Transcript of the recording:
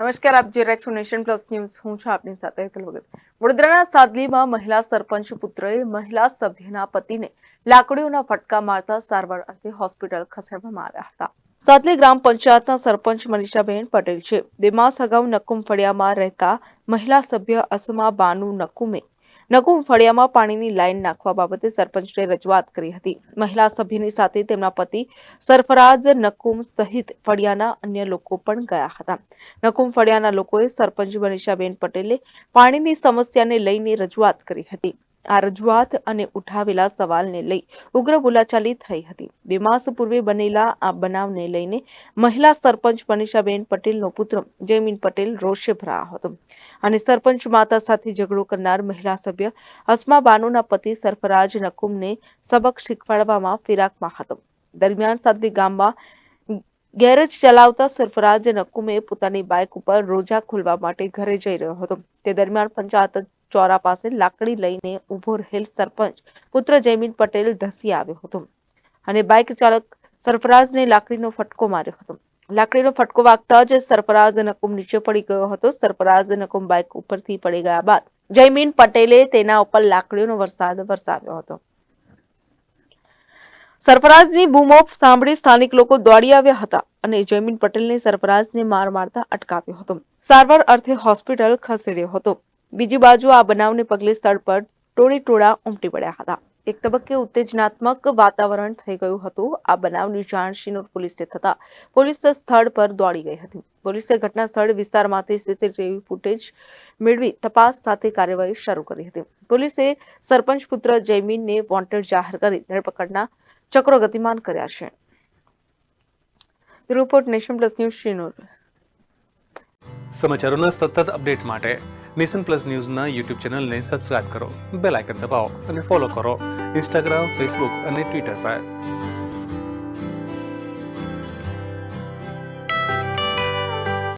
નમસ્કાર, આપ જોઈ રહ્યા છો નેશન પ્લસ ન્યૂઝ. હું છું આપની સાથે હેતલ ભગત. વડોદરાના સાદલીમાં મહિલા સરપંચ પુત્રએ મહિલા સભ્યના પતિને લાકડીઓના ફટકા મારતા સારવાર અર્થે હોસ્પિટલ ખસેડવામાં આવ્યા હતા. સાદલી ગ્રામ પંચાયતના સરપંચ મનીષાબેન પટેલ છે. 2 માસ અગાઉ નકુમ ફળિયામાં રહેતા મહિલા સભ્ય અસમા બાનુ નકુમ ફળિયામાં પાણીની લાઈન નાખવા બાબતે સરપંચને રજૂઆત કરી હતી. મહિલા સભ્યની સાથે તેમના પતિ સરફરાઝ નકુમ સહિત ફળિયાના અન્ય લોકો પણ ગયા હતા. નકુમ ફળિયાના લોકોએ સરપંચ મનીષાબેન પટેલે પાણીની સમસ્યાને લઈને રજૂઆત કરી હતી. આ રજૂઆત અને ઉઠાવેલા સવાલને લઈ ઉગ્ર બોલાચાલી થઈ હતી. 2 માસ પૂર્વે બનેલા આ બનાવને લઈને મહિલા સરપંચ મનીષાબેન પટેલનો પુત્ર જયમીન પટેલ રોષે ભરાયો હતો અને સરપંચ માતા સાથે ઝઘડો કરનાર મહિલા સભ્ય અસ્મા બાનુના પતિ સરફરાજ નકુમને સબક શીખવાડવામાં ફિરાકમાં હતો. દરમિયાન સાદલી ગામમાં ગેરેજ ચલાવતા સરફરાજ નકુમે પોતાની બાઇક ઉપર રોજા ખોલવા માટે ઘરે જઈ રહ્યો હતો. તે દરમિયાન પંચાયત ચોરા પાસે લાકડી લઈને ઉભો રહેલ સરપંચ પુત્ર જયમીન પટેલ ધસી આવ્યો હતો અને બાઇક ચાલક સરફરાઝને લાકડીનો ફટકો માર્યો હતો. લાકડીનો ફટકો વાગતા જ સરફરાઝ નકુમ નીચે પડી ગયો હતો. સરફરાઝ નકુમ બાઇક ઉપરથી પડી ગયા બાદ જયમીન પટેલે તેના ઉપર લાકડીઓનો વરસાદ વરસાવ્યો હતો. સરફરાઝની બૂમો સાંભળી સ્થાનિક લોકો દોડી આવ્યા હતા અને જયમીન પટેલને સરફરાઝને માર મારતા અટકાવ્યો હતો. સારવાર અર્થે હોસ્પિટલ ખસેડ્યો હતો. બીજી બાજુ આ બનાવને પગલે સ્થળ પર ટોળા ઉમટી પડ્યા હતા. એક તબક્કે ઉત્તેજનાત્મક વાતાવરણ થઈ ગયું હતું. આ બનાવની જાણ શિનોર પોલીસને થતા પોલીસ સ્થળ પર દોડી ગઈ હતી. પોલીસે ઘટના સ્થળ વિસ્તારમાંથી સીસીટીવી ફૂટેજ મેળવી તપાસ સાથે કાર્યવાહી શરૂ કરી હતી. પોલીસે સરપંચ પુત્ર જયમીનને વોન્ટેડ જાહેર કરી ધરપકડના ચક્રો ગતિમાન કર્યા છે. Report nation plus news Shinor. સમાચારોના સતત અપડેટ માટે નેશન પ્લસ ન્યૂઝના યુટ્યુબ ચેનલને સબસ્ક્રાઇબ કરો, બેલ આઇકન દબાવો અને ફોલો કરો ઇન્સ્ટાગ્રામ, ફેસબુક અને ટ્વિટર પર.